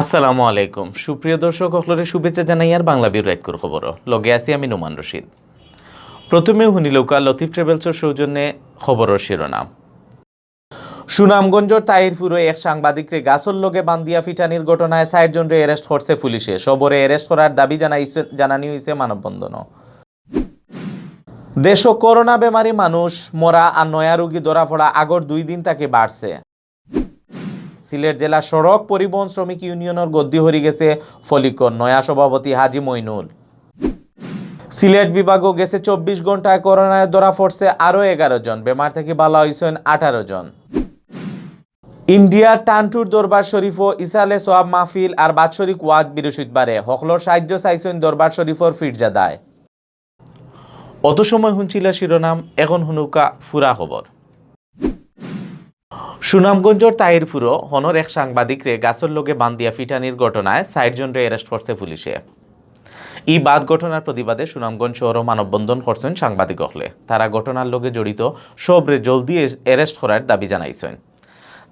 আসসালামু আলাইকুম সুপ্রিয় দর্শক সকলকে শুভেচ্ছা জানাই আর বাংলাভিউ রাইটকর খবর লগে আছি আমি নোমান রশিদ। প্রথমে হুনিলৌকা লতিফ ট্রাভেলসের সৌজন্যে খবরের শিরোনাম। সুনামগঞ্জের তাহিরপুরে এক সাংবাদিককে গাছর লগে বান্ধিয়া ফিটানির ঘটনায় ৬০ জনকে অ্যারেস্ট করছে পুলিশে। সবরে অ্যারেস্ট করার দাবি জানানি হয়েছে মানববন্ধন। দেশ করোনা বেমারি মানুষ মরা আর নয়া রোগী ধরা পড়া আগর 2 দিন তাকে বাড়ছে। সিলেট জেলা সড়ক পরিবহন শ্রমিক ইউনিয়নের গদ্দি হরি গেছে ফলিকর নয়া সভাপতি হাজি মইনুল। সিলেট বিভাগও গেছে 24 ঘন্টায় করোনায় ধরা পড়ছে আরও 11 জন, বেমার থেকে বালা হয়েছেন 18 জন। ইন্ডিয়ার টানটুর দরবার শরীফ ও ইসালে সোয়াব মাহফিল আর বাৎসরিক ওয়াজ বৃহস্পতিবারে হকলর সাহায্য চাইছেন দরবার শরীফর ফিরজাদায়। অত সময় শুনছিল শিরোনাম, এখন হুনুকা ফুরা খবর। সুনামগঞ্জের তাহিরপুরও হনর এক সাংবাদিকরে গাছর লগে বান্ধিয়া ফিটানির ঘটনায় ৬০ জনকে অ্যারেস্ট করছে পুলিশে। এই বাদ ঘটনার প্রতিবাদে সুনামগঞ্জ শহর মানববন্ধন করছেন সাংবাদিক হলে। তারা ঘটনার লগে জড়িত সবরে জলদি অ্যারেস্ট করার দাবি জানাইছেন।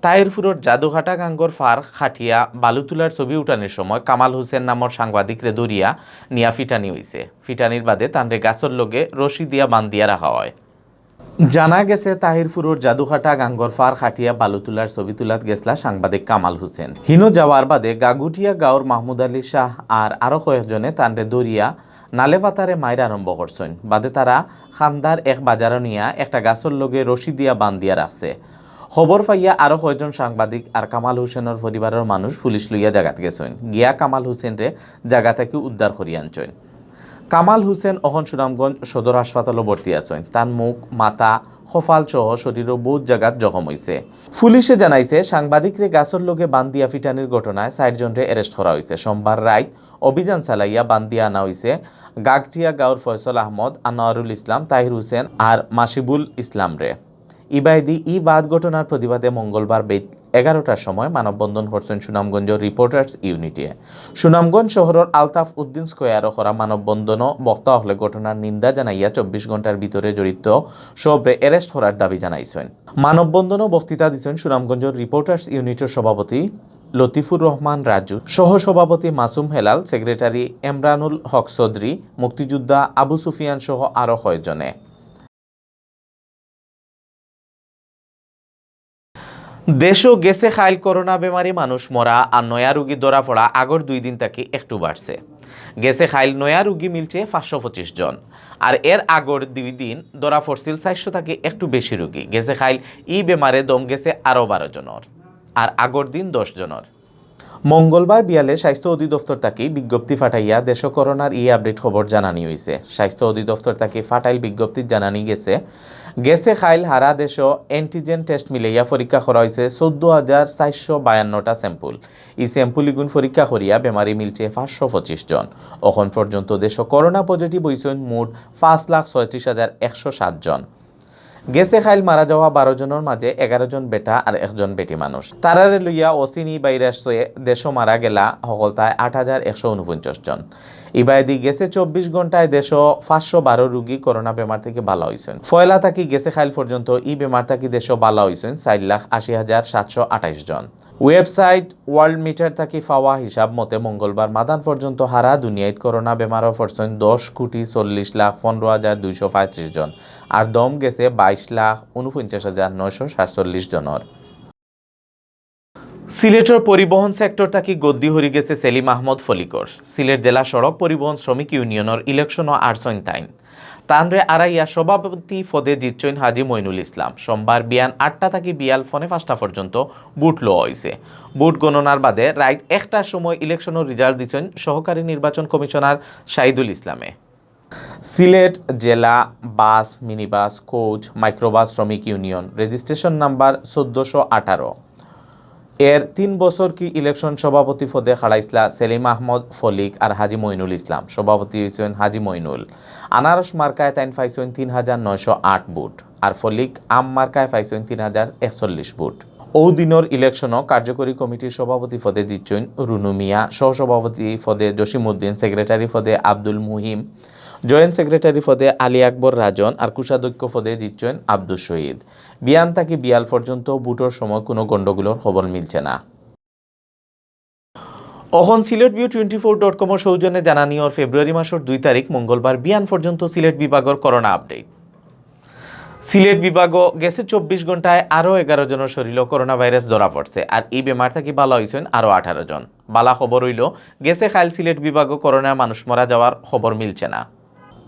তাহিরপুরের জাদুঘাটা গাঙ্গর ফার খাটিয়া বালু তোলার ছবি উঠানোর সময় কামাল হোসেন নামর সাংবাদিকরে দরিয়া নিয়া ফিটানি হয়েছে। ফিটানির বাদে তানরে গাছর লগে রশি দিয়া বান্ধিয়া রাখা হয়। জানা গেছে তাহিরপুরের জাদুঘাটা গাঙ্গর ফার খাটিয়া বালু তোলার ছবি তুলাত গেছলা সাংবাদিক কামাল হোসেন। হিনো যাওয়ার বাদে গাগুটিয়া গাঁওর মাহমুদ আলী শাহ আর আরো কয়েকজনে তানরে দরিয়া নালে পাতারে মায়ের আরম্ভ করছেন। বাদে তারা খান্দার এক বাজারে নিয়া একটা গাছর লগে রশি দিয়া বান্ধিয়া রাখছে। খবর পাইয়া আরো কয়েকজন সাংবাদিক আর কামাল হোসেনের পরিবারের মানুষ পুলিশ লইয়া জাগাত গেছেন। গিয়া কামাল হোসেনরে জায়গা থেকে উদ্ধার করিয়া আনছেন। কামাল হোসেন অহন সুনামগঞ্জ সদর হাসপাতালে ভর্তি আছেন। তার মুখ, মাথা, কপাল সহ শরীরের বহুত জায়গাত জখম হয়েছে। পুলিশে জানাইছে সাংবাদিকরে গাছর লগে বান্ধিয়া ফিটানির ঘটনায় ৬০ জনকে অ্যারেস্ট করা হয়েছে। সোমবার রাত অভিযান চালাইয়া বান্ধিয়া আনা হয়েছে গাগটিয়া গাঁওর ফয়সল আহমদ, আনোয়ারুল ইসলাম, তাহির হোসেন আর মাসিবুল ইসলাম রে। ইবাইদি ই বাদ ঘটনার প্রতিবাদে মঙ্গলবার 11টার সময় মানববন্ধন করছেন সুনামগঞ্জ রিপোর্টার্স ইউনিটি। সুনামগঞ্জ শহরের আলতাফ উদ্দিন স্কোয়ারও করা মানববন্ধনও বক্তা হলে ঘটনার নিন্দা জানাইয়া 24 ঘন্টার ভিতরে জড়িত সবরে অ্যারেস্ট করার দাবি জানাইছেন। মানববন্ধনও বক্তৃতা দিচ্ছেন সুনামগঞ্জ রিপোর্টার্স ইউনিটের সভাপতি লতিফুর রহমান রাজু, সহসভাপতি মাসুম হেলাল, সেক্রেটারি এমরানুল হক চৌধুরী, মুক্তিযোদ্ধা আবু সুফিয়ান সহ আরও কয়েকজনে। দেশও গেছে খাইল করোনা বেমারি মানুষ মরা আর নয়া রোগী ধরা পড়া আগর 2 দিন থেকে একটু বাড়ছে। গেছে খাইল নয়া রোগী মিলছে 525 জন, আর এর আগর 2 দিন ধরা পড়ছিল 400 থেকে একটু বেশি রোগী। গেছে খাইল ই বেমারে দম গেছে আরও 12 জনের, আর আগর দিন 10 জনের। মঙ্গলবার বিয়ালে স্বাস্থ্য অধিদপ্তর তাকে বিজ্ঞপ্তি ফাটাইয়া দেশ করোনার আপডেট খবর জানানি হয়েছে। স্বাস্থ্য অধিদপ্তর তাকে ফাটাইল বিজ্ঞপ্তি জানানি গেছে খাইল হারা দেশ অ্যান্টিজেন টেস্ট মিলাইয়া পরীক্ষা করা হয়েছে 14,452টা স্যাম্পল। এই স্যাম্পলগুন পরীক্ষা করিয়া বেমারি মিলছে 525 জন। এখন পর্যন্ত দেশ করোনা পজিটিভ হয়েছেন মোট 5,36,107 জন। গেছে খাইল মারা যাওয়া 12 জনের মাঝে 11 জন বেটা আর 1 জন বেটি মানুষ। তারারে লইয়া অচিনি ভাইরাসে দেশ মারা গেলা সকলতায় 8,149 জন। ইবাইদি গেছে 24 ঘন্টায় দেশ 512 রোগী করোনা বেমার থেকে ভালো হয়েছেন। ফয়লা থাকি গেছে খাইল পর্যন্ত ই বেমার থাকি দেশ ভালো হয়েছেন 4,80,728 জন। ওয়েবসাইট ওয়ার্ল্ড মিটার থাকি পাওয়া হিসাব মতে মঙ্গলবার মাদান পর্যন্ত হারা দুনিয়ায় করোনা বেমারও পড়ছেন 10,40,15,235 জন, আর দম গেছে 22,49,947 জনের। সিলেটের পরিবহন সেক্টর থাকি গদ্দি হরি গেছে সেলিম আহমদ ফলিকর। সিলেট জেলা সড়ক পরিবহন শ্রমিক ইউনিয়নের ইলেকশনও আরসইন তাইন। তানরে আড়াইয়া সভাপতি পদে জিতছেন হাজি মইনুল ইসলাম। সোমবার বিয়ান 8টা থেকে বিয়াল 5:45 পর্যন্ত বুট লওয়া হয়েছে। বুট গণনার বাদে রাত 1টার সময় ইলেকশনের রেজাল্ট দিচ্ছেন সহকারী নির্বাচন কমিশনার শাহিদুল ইসলামে। সিলেট জেলা বাস, মিনিবাস, কোচ, মাইক্রোবাস শ্রমিক ইউনিয়ন রেজিস্ট্রেশন নাম্বার 1418 এর 3 বছর কি ইলেকশন সভাপতি পদে খাড়াইছলা সেলিম আহমদ ফলিক আর হাজি মইনুল ইসলাম। সভাপতি হয়েছেন হাজি মইনুল। আনারস মার্কায় তাইন পাইছেন 3,908 ভোট, আর ফলিক আম মার্কায় পাইছেন 3,041 ভোট। ও দিনের ইলেকশনও কার্যকরী কমিটির সভাপতি পদে জিতছেন রুনু মিয়া, সহসভাপতি পদে জসিমউদ্দিন, সেক্রেটারি পদে আব্দুল মুহিম, জয়েন্ট সেক্রেটারি পদে আলী আকবর রাজন, আর কোষাধ্যক্ষ পদে জিতছেন আব্দুল শহীদ। বিয়ান থাকি বিয়াল পর্যন্ত বুটোর সময় কোনো গণ্ডগোলের খবর মিলছে না। অহন সিলেটভিউ24.com সৌজন্যে জানানিওর ফেব্রুয়ারি মাসের 2 তারিখ মঙ্গলবার বিয়ান পর্যন্ত সিলেট বিভাগের করোনা আপডেট। সিলেট বিভাগ গেছে 24 ঘন্টায় আরও 11 জনের শরীরে করোনা ভাইরাস ধরা পড়ছে। আর এই বেমার থেকে বালা হয়েছেন আরও 18 জন। বালা খবর হইল গেছে খাইল সিলেট বিভাগ করোনা মানুষ মারা যাওয়ার খবর মিলছে না।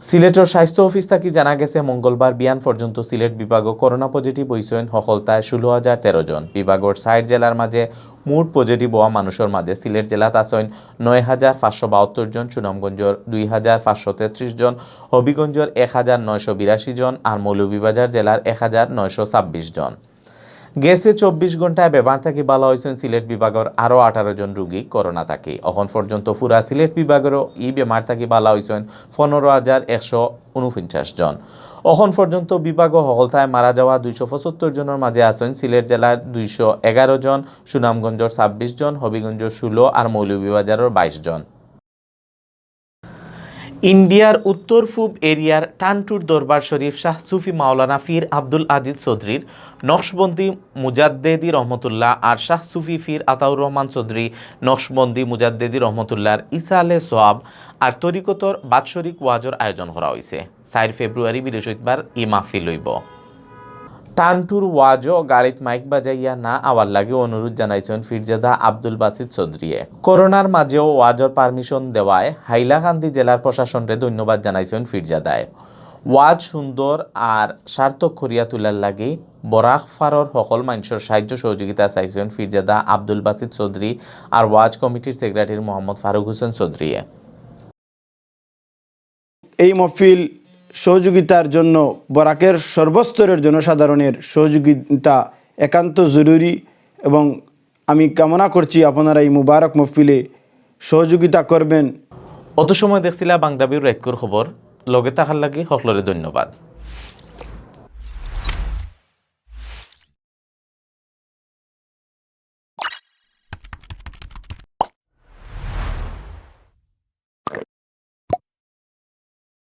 সিলেটের স্বাস্থ্য অফিস থেকে জানা গেছে মঙ্গলবার বিয়ান পর্যন্ত সিলেট বিভাগ করোনা পজিটিভ হয়েছেন সকলতায় 16,013 জন। বিভাগের 60 জেলার মাঝে মোট পজিটিভ হওয়া মানুষের মাঝে সিলেট জেলাত আছেন 9,572 জন, সুনামগঞ্জের 2,533 জন, হবিগঞ্জের 1,982 জন আর মৌলভীবাজার জেলার 1,926 জন। গেছে 24 ঘন্টায় বেমার থেকে ভালো হয়েছেন সিলেট বিভাগের আরও 18 জন রোগী করোনা থাকে। এখন পর্যন্ত পুরা সিলেট বিভাগেরও এই বেমার থেকে ভালো হয়েছেন 15,149 জন। এখন পর্যন্ত বিভাগ সকলতায় মারা যাওয়া 275 জনের মাঝে আছেন সিলেট জেলার 211 জন, সুনামগঞ্জের 26 জন, হবিগঞ্জের 16 আর মৌলভীবাজারের 22 জন। ইন্ডিয়ার উত্তর পূব এরিয়ার টানটুর দরবার শরীফ শাহ সুফি মাওলানা ফির আব্দুল আজিজ চৌধুরীর নকশবন্দি মুজাদ্দেদি রহমতুল্লাহ আর শাহ সুফি ফির আতাউর রহমান চৌধুরী নকশবন্দি মুজাদ্দেদি রহমতুল্লাহর ইসালে সোয়াব আর তরিকতর বাৎসরিক ওয়াজর আয়োজন করা হয়েছে। 4 ফেব্রুয়ারি বৃহস্পতিবার ই মাহফিল হইব। টানটুর ওয়াজও গাড়িত মাইক বাজাইয়া না আওয়ার লাগে অনুরোধ জানাইছেন ফিরজাদা আব্দুল বাসিত চৌধুরীয়ে। করোনার মাঝেও ওয়াজর পারমিশন দেওয়ায় হাইলাকান্দি জেলার প্রশাসনরে ধন্যবাদ জানাইছেন ফিরজাদায়। ওয়াজ সুন্দর আর সার্থক করিয়া তোলার লাগে বরাক ফারর সকল মানুষের সাহায্য সহযোগিতা চাইছেন ফিরজাদা আব্দুল বাসিত চৌধুরী আর ওয়াজ কমিটির সেক্রেটারি মোহাম্মদ ফারুক হোসেন চৌধুরীয়ে। এই মহফিল সহযোগিতার জন্য বরাকের সর্বস্তরের জনসাধারণের সহযোগিতা একান্ত জরুরি এবং আমি কামনা করছি আপনারা এই মুবারক মহফিলে সহযোগিতা করবেন। অত সময় দেখছিলা বাংলাভিউর খবর লগে থাকার লাগি সকলরে ধন্যবাদ।